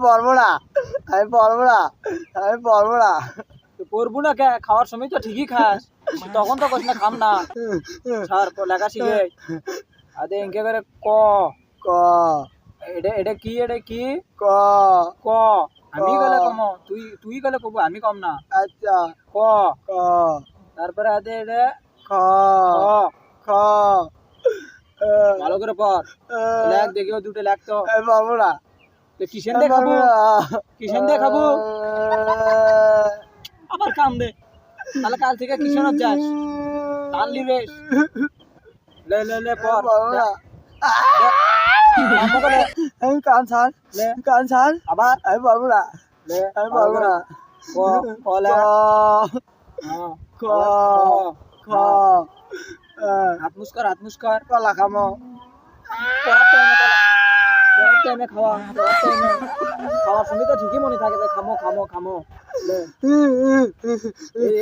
পড়বো না, আমি পড়বো না, আমি পড়বো না। পড়বো না কে? খাওয়ার সময় তো ঠিকই খাস, তখন তো কইস না খাম না। স্যার লেখা শিখে আদে ইনকে করে ক ক এটা কি ক ক আমি গেলে কম, তুই গেলে কব, আমি কম না। আচ্ছা ক ক তারপরে আদে এটা খ খ খ ভালো করে পড়। লেখ দেখিও দুটো লেখ তো। আমি পড়বো না, কিসেন দিয়ে খাবো? কিসেন দিয়ে খাবো? আবার কাম দে। তাহলে কাল থেকে কিসেনত যাস? টানলি রে। লে পড়। আমি কান ছাড়, লে কান ছাড়, আবার আমি পড়বো না, লে আমি পড়বো না। ক ক লে খ খ হাত মুস্কার কলা খামো, পড়ার টাইমে খাওয়া, খাওয়ার সময় তো ঠিকই মনে থাকে যে খামো লে।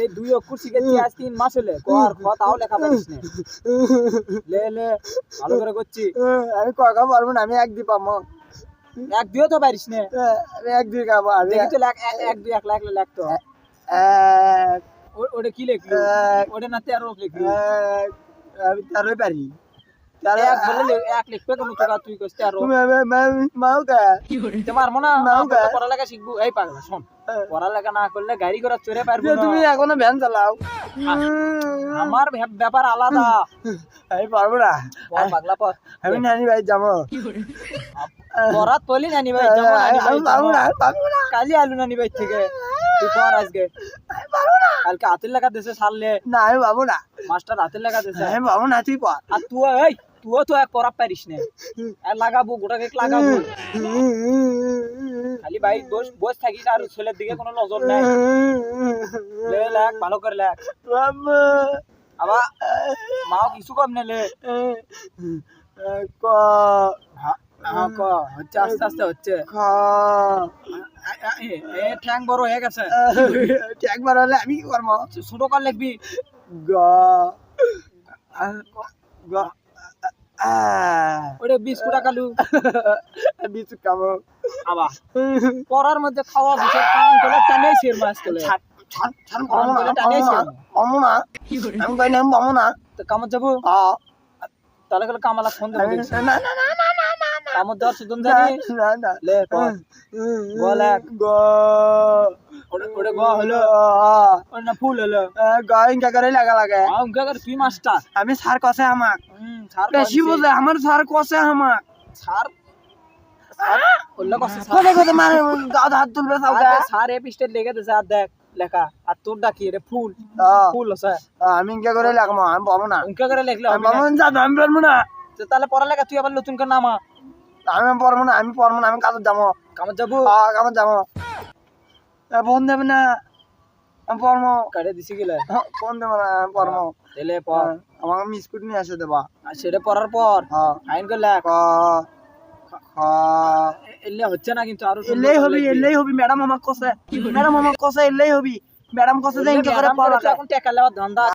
এই দুই অক্ষর শিখেছি আজ 3 মাস হলে, ক আর খ তাও লেখা পারিস না। লে ভালো করে করছি। আমি কখা পারবো না, আমি এক দিয়ে পাবো, এক দিও তো পারিস না। আমি এক দিয়ে খাবো। আমি দেখি তো লেখ, এক দুই এক লেখলে লেখ তো। এক ওটা কি লিখলি? ওটা না 13 লিখলি। আমি তারই পারি, এক বললে এক লিখবে কেন তোরা? তুই কইস 13। মাও কা তোমার মনে নাও গা। পড়ালেখা শিখবো? এই পাগলা শোন, পড়ালেখা না করলে গাড়ি ঘোড়া চড়ে পারবো না। তুমি এখনো ভ্যান চালাও, আমার ব্যাপার আলাদা। আমি পারবো না, পড় পাগলা পড়। আমি নানি ভাই যাবো, পড়া তলি নানি ভাই যাবো, আমি পারবো না, পারবো না, কালি আলু নানি ভাই থেকে। তুই পড় আজকে। কালকে হাতের লেখা দিয়েছে সারলে, না আমি পাবো না, মাস্টার হাতের লেখা দিয়েছে। আমি পাবো না, তুই পর। আর তুইও তো এক পড়া পারিস না। আর লাগাবো গোটা কেক লাগাবো, খালি ভাই বস থাকিস আর ছেলের দিকে কোনো নজর নাই। লেখ ভালো করে লেখ। আবার মাও কিছু কম নেলে। ক ক হচ্ছে, আস্তে আস্তে হচ্ছে। খ ঠ্যাং বড় হয়ে গেছে, একবার হলে আমি কি করবো? ছোট কাল লিখবি। গ গ ওটা বিস্কুট কালু বিচু খাবো, আবার পড়ার মধ্যে খাওয়া বিষয় কান করে টানে শের মাছ করে পাবো না, আমি কই না আমি পাবো না। তো কামত যাবো, তাহলে গেলে কামালা ফোন দেবো দেখছি। না না না না না না না কামত যাওয়ার সুদন জানিস? না না লে পড়। গ লেখ। গ ওটা গ হলো, ওটা না ফুল হলো। গ ইনকা করে লাগা লাগে। অঙ্কা করে তুই মাস্টার। আমি স্যার কসে আমাক স্যার বেশি বোঝে, আমার স্যার কসে আমাক স্যার বললে কসে স্যার। কোনে কোনে মানে গাদ হাত তুলবে সব আরে স্যার এ পৃষ্ঠে লেগে দিছে, আর দেখ লেখা, আর তোর ডাকি রে ফুল ফুল আছে। আমি ইনকা করে লাগবো, আমি পাবো না, অঙ্কা করে লিখলে আমি হবে পাবো না। না, আমি পারবো না, তো তাহলে পড়ালেখা তুই আবার নতুন করে নামা। আমি পারবো না, আমি পারবো না, আমি কাজে যাবো, কামত যাবো, কামে যাবো। ফোন দেবে না, আমি পারবো, কাটে দিছি গেলে ফোন দেবে না, আমি পারবো। তেলে পড়, আমাকে বিস্কুট নিয়ে এসে দেবা। আর সেটা পড়ার পর আইন করে লেখ। এলে হচ্ছে না কিন্তু, আরো এলেই হবি, ম্যাডাম আমাকে কসে, ম্যাডাম আমাকে কসে এলেই হবি, ম্যাডাম কসে যে ইনকা করে পড়া। এখন টেকা লেওয়ার ধান্দা।